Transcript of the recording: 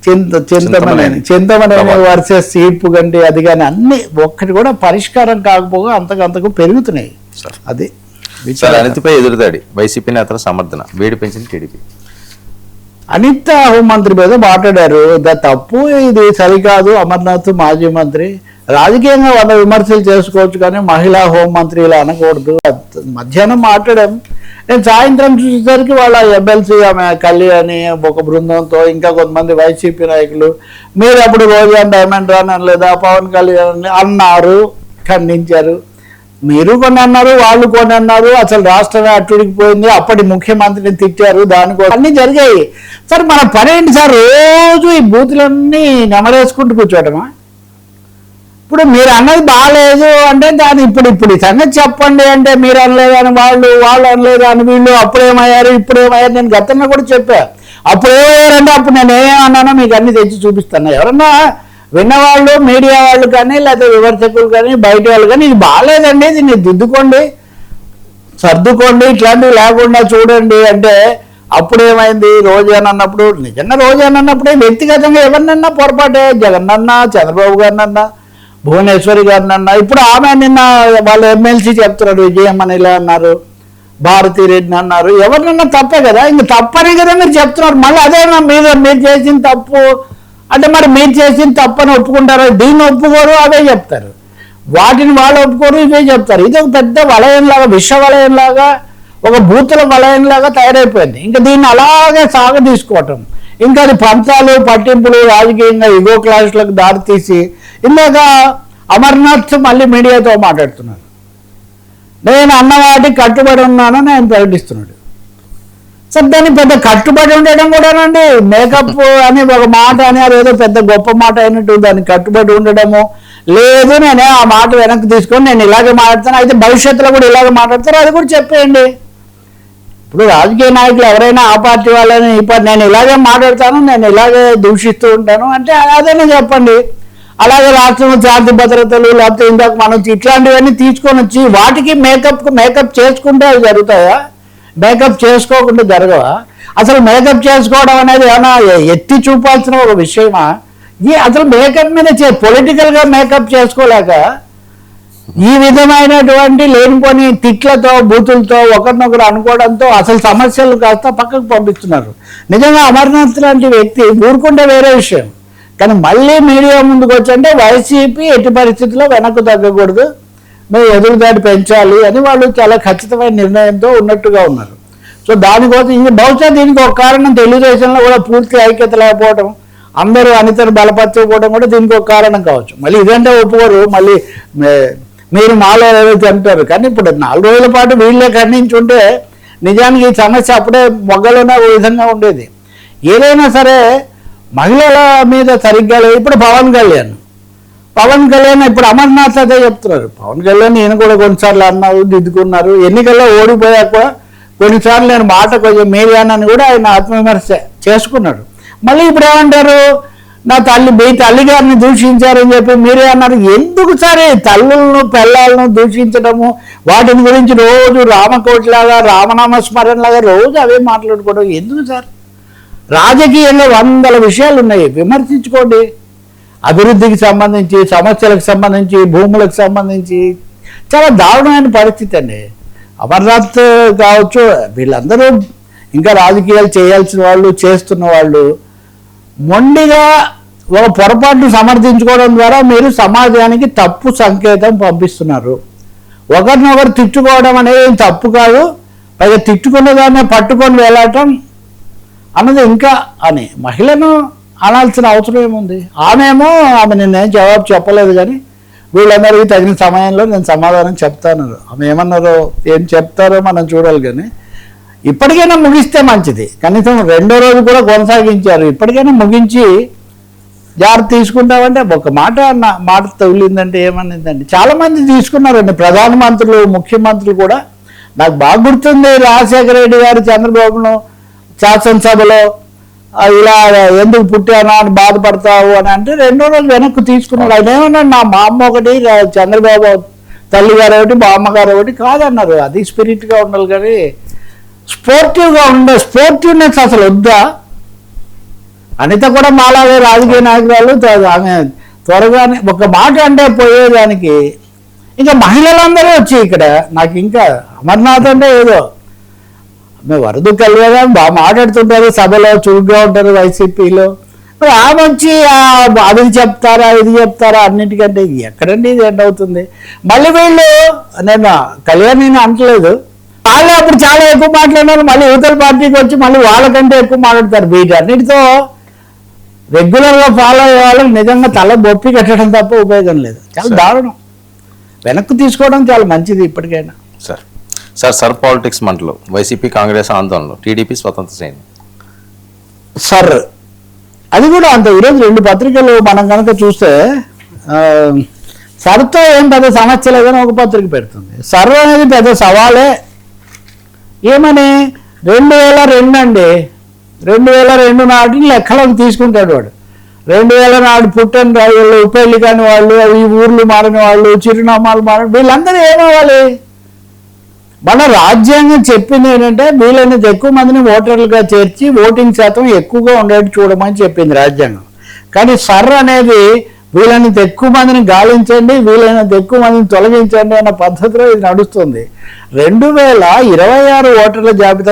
Chintamaneni versus ఈడ్పు గంటి అది కానీ అన్ని ఒక్కటి కూడా పరిష్కారం కాకపోగా అంతకంతకు పెరుగుతున్నాయి. అది అనితపై ఎదురుదాడి వైసీపీ నేతల సమర్థన వేడి పెంచింది టీడీపీ. అనిత హోంమంత్రి మీద మాట్లాడారు, తప్పు, ఇది సరికాదు. అమర్నాథ్ మాజీ మంత్రి, రాజకీయంగా వాళ్ళ విమర్శలు చేసుకోవచ్చు కానీ మహిళా హోంమంత్రి ఇలా అనకూడదు. మధ్యాహ్నం మాట్లాడాం. నేను సాయంత్రం చూసేసరికి వాళ్ళ ఎమ్మెల్సీ ఆమె కళ్యాణి ఒక బృందంతో ఇంకా కొంతమంది వైసీపీ నాయకులు మీరు అప్పుడు రోజా డైమండ్ రాని అనలేదా, పవన్ కళ్యాణ్ అన్నారు, ఖండించారు. మీరు కొన్ని అన్నారు, వాళ్ళు కొన్ని అన్నారు. అసలు రాష్ట్రమే అట్టుడికిపోయింది, అప్పటి ముఖ్యమంత్రిని తిట్టారు, దానికోసం అన్నీ జరిగాయి. సార్ మన పని ఏంటి సార్? రోజు ఈ బూతులన్నీ నెమరేసుకుంటూ కూర్చోటమా? ఇప్పుడు మీరు అన్నది బాగాలేదు అంటే దాన్ని ఇప్పుడు సంగతి చెప్పండి అంటే మీరు అనలేదు అని వాళ్ళు అనలేదు అని వీళ్ళు అప్పుడేమయ్యారు ఇప్పుడేమయ్యారు. నేను గతంలో కూడా చెప్పా. అప్పుడు ఏమయ్యారంటే అప్పుడు నేను ఏమన్నానో మీకు అన్ని తెచ్చి చూపిస్తాను. ఎవరన్నా విన్నవాళ్ళు, మీడియా వాళ్ళు కానీ లేకపోతే విమర్శకులు కానీ బయట వాళ్ళు కానీ ఇది బాగాలేదండి, దీన్ని దిద్దుకోండి, సర్దుకోండి, ఇట్లాంటివి లేకుండా చూడండి అంటే అప్పుడు ఏమైంది? రోజానన్నప్పుడు నిజంగా రోజానన్నప్పుడే వ్యక్తిగతంగా ఎవరినన్నా పొరపాటే, జగన్నన్నా, చంద్రబాబు గారినన్నా, భువనేశ్వరి గారినన్నా. ఇప్పుడు ఆమె నిన్న వాళ్ళ ఎమ్మెల్సీ చెప్తున్నారు, విజయమ్మని ఇలా అన్నారు, భారతీ రెడ్డిని అన్నారు. ఎవరినన్నా తప్పే కదా, ఇంక తప్పనే కదా మీరు చెప్తున్నారు. మళ్ళీ అదేనా మీరు చేసిన తప్పు అంటే మరి మీరు చేసిన తప్పని ఒప్పుకుంటారు, దీన్ని ఒప్పుకోరు, అవే చెప్తారు. వాటిని వాళ్ళు ఒప్పుకోరు, ఇవే చెప్తారు. ఇది ఒక పెద్ద వలయంలాగా, విష వలయంలాగా, ఒక బూతుల వలయంలాగా తయారైపోయింది. ఇంకా దీన్ని అలాగే తీసుకోవటం, ఇంకా అది పంతాలు పట్టింపులు రాజకీయంగా ఇగో క్లాసులకు దారితీసి ఇందాక అమర్నాథ్ మళ్ళీ మీడియాతో మాట్లాడుతున్నాడు. నేను అన్నవాటికి కట్టుబడి ఉన్నాను నేను ప్రకటిస్తున్నాడు. సార్ దాన్ని పెద్ద కట్టుబడి ఉండడం కూడానండి, మేకప్ అని ఒక మాట అని అదేదో పెద్ద గొప్ప మాట అయినట్టు దానికి కట్టుబడి ఉండడము లేదు. నేనే ఆ మాట వెనక్కి తీసుకొని నేను ఇలాగే మాట్లాడతాను, అయితే భవిష్యత్తులో కూడా ఇలాగే మాట్లాడతారు, అది కూడా చెప్పేయండి. ఇప్పుడు రాజకీయ నాయకులు ఎవరైనా ఆ పార్టీ వాళ్ళని ఈ పార్టీ నేను ఇలాగే మాట్లాడతాను, నేను ఇలాగే దూషిస్తూ ఉంటాను అంటే అదేనా చెప్పండి. అలాగే రాష్ట్రంలో శాంతి భద్రతలు లేకపోతే ఇందాక మనం ఇట్లాంటివన్నీ తీసుకొని వచ్చి వాటికి మేకప్ చేసుకుంటే అవి జరుగుతాయా? మేకప్ చేసుకోకుండా జరగవా? అసలు మేకప్ చేసుకోవడం అనేది ఏమైనా ఎత్తి చూపాల్సిన ఒక విషయమా? అసలు మేకప్ మీద పొలిటికల్గా మేకప్ చేసుకోలేక ఈ విధమైనటువంటి లేనిపోని తిట్లతో బూతులతో ఒకరినొకరు అనుకోవడంతో అసలు సమస్యలు కాస్త పక్కకు పంపిస్తున్నారు. నిజంగా అమర్నాథ్ లాంటి వ్యక్తి ఊరుకుంటే వేరే విషయం, కానీ మళ్ళీ మీడియా ముందుకు వచ్చంటే వైసీపీ ఎట్టి పరిస్థితుల్లో వెనక్కు తగ్గకూడదు, మేము ఎదురుదాడి పెంచాలి అని వాళ్ళు చాలా ఖచ్చితమైన నిర్ణయంతో ఉన్నట్టుగా ఉన్నారు. సో దానికోసం ఇంకా బహుశా దీనికి ఒక కారణం తెలుగుదేశంలో కూడా పూర్తి ఐక్యత లేకపోవడం, అందరూ అనితను బలపరచకపోవడం కూడా దీనికి ఒక కారణం కావచ్చు. మళ్ళీ ఇదంటే ఒప్పుకోరు, మళ్ళీ మీరు మాలో ఏదైతే అంటారు. కానీ ఇప్పుడు 4 రోజుల పాటు వీళ్ళే ఖండించుంటే నిజానికి ఈ సమస్య అప్పుడే మొగ్గలోనే ఓ విధంగా ఉండేది. ఏదైనా సరే మహిళల మీద సరిగ్గా లేదు. ఇప్పుడు పవన్ కళ్యాణ్ ఇప్పుడు అమర్నాథ్ అదే చెప్తున్నారు. పవన్ కళ్యాణ్ ఈయన కూడా కొన్నిసార్లు అన్నారు, దిద్దుకున్నారు. ఎన్నికల్లో ఓడిపోయాక కొన్నిసార్లు నేను మాట కొంచెం మేరియానని కూడా ఆయన ఆత్మవిమర్శ చేసుకున్నాడు. మళ్ళీ ఇప్పుడు ఏమంటారు, నా మీ తల్లిగారిని దూషించారని చెప్పి మీరే అన్నారు. ఎందుకు సరే తల్లులను పిల్లలను దూషించడము, వాటిని గురించి రోజు రామకోటిలాగా రామనామ స్మరణలాగా రోజు అవే మాట్లాడుకోవడం ఎందుకు సార్? రాజకీయంలో 100 విషయాలు ఉన్నాయి, విమర్శించుకోండి. అభివృద్ధికి సంబంధించి, సమస్యలకు సంబంధించి, భూములకు సంబంధించి చాలా దారుణమైన పరిస్థితి అండి. అమర్నాథ్ కావచ్చు, వీళ్ళందరూ ఇంకా రాజకీయాలు చేయాల్సిన వాళ్ళు, చేస్తున్న వాళ్ళు మొండిగా ఒక పొరపాటును సమర్థించుకోవడం ద్వారా మీరు సమాజానికి తప్పు సంకేతం పంపిస్తున్నారు. ఒకరినొకరు తిట్టుకోవడం అనేది తప్పు కాదు, పైగా తిట్టుకున్న దాన్ని పట్టుకొని వెళ్ళటం అన్నది ఇంకా అని మహిళను అనాల్సిన అవసరం ఏముంది? ఆమె నేనేం జవాబు చెప్పలేదు, కానీ వీళ్ళందరికీ తగిన సమయంలో నేను సమాధానం చెప్తాను. ఆమె ఏమన్నారో ఏం చెప్తారో మనం చూడాలి. కానీ ఇప్పటికైనా ముగిస్తే మంచిది. కనీసం 2వ రోజు కూడా కొనసాగించారు. ఇప్పటికైనా ముగించి జాగ్రత్త తీసుకుంటామంటే ఒక మాట తగిలిందంటే ఏమనిందండి, చాలామంది తీసుకున్నారండి. ప్రధానమంత్రులు, ముఖ్యమంత్రులు కూడా. నాకు బాగా గుర్తుంది, రాజశేఖర రెడ్డి గారు చంద్రబాబును శాసనసభలో ఇలా ఎందుకు పుట్టానా అని బాధపడతావు అని అంటే 2వ రోజు వెనక్కు తీసుకున్నాడు. ఆయన ఏమన్నాడు, నా మా అమ్మ ఒకటి, చంద్రబాబు తల్లిగారు ఒకటి, మా అమ్మగారు ఒకటి కాదన్నారు. అది స్పిరిట్గా ఉండాలి, కానీ స్పోర్టివ్గా స్పోర్టివ్నెస్ అసలు వద్దా? అనిత కూడా మాలాగే రాజకీయ నాయకురాలు. ఆమె త్వరగానే ఒక మాట అంటే పోయేదానికి ఇంకా మహిళలందరూ వచ్చి ఇక్కడ నాకు ఇంకా అమర్నాథ్ అంటే ఏదో మేము వరదు కలియగా బాగా మాట్లాడుతుంటారు, సభలో చురుగ్గా ఉంటారు వైసీపీలో. మరి ఆమె వచ్చి అది చెప్తారా ఇది చెప్తారా అన్నిటికంటే ఎక్కడండి ఇది ఎండ్ అవుతుంది. మళ్ళీ వీళ్ళు నేను కళ్యాణ్ అనట్లేదు, వాళ్ళు అప్పుడు చాలా ఎక్కువ మాట్లాడినారు, మళ్ళీ యువతల పార్టీకి వచ్చి మళ్ళీ వాళ్ళకంటే ఎక్కువ మాట్లాడతారు. వీటన్నిటితో రెగ్యులర్గా ఫాలో అయ్యే వాళ్ళకి నిజంగా తల బొప్పి కట్టడం తప్ప ఉపయోగం లేదు. చాలా దారుణం. వెనక్కి తీసుకోవడం చాలా మంచిది ఇప్పటికైనా. సార్ పాలిటిక్స్ మంటలు వైసీపీ కాంగ్రెస్ ఆందోళనలు టీడీపీ స్వతంత్ర సైన్యం సార్ అది కూడా అంత. ఈరోజు 2 పత్రికలు మనం కనుక చూస్తే సర్తో ఏం పెద్ద సమస్య లేదని ఒక పత్రిక పెడుతుంది. సర్ అనేది పెద్ద సవాలే. ఏమని 2002 అండి, 2002 నాటిని లెక్కలోకి తీసుకుంటాడు వాడు. 2000 నాడు పుట్టిన వాళ్ళు, పెళ్లి కాని వాళ్ళు, ఈ ఊర్లు మారిన వాళ్ళు, చిరునామాలు మారిన వీళ్ళందరూ ఏమవ్వాలి? మన రాజ్యాంగం చెప్పింది ఏంటంటే వీళ్ళని ఎక్కువ మందిని ఓటర్లుగా చేర్చి ఓటింగ్ శాతం ఎక్కువగా ఉండేట్టు చూడమని చెప్పింది రాజ్యాంగం. కానీ సర్ అనేది వీళ్ళని ఎక్కువ మందిని గాలించండి, వీళ్ళైనంత ఎక్కువ మందిని తొలగించండి అన్న పద్ధతిలో ఇది నడుస్తుంది. 2026 ఓటర్ల జాబితా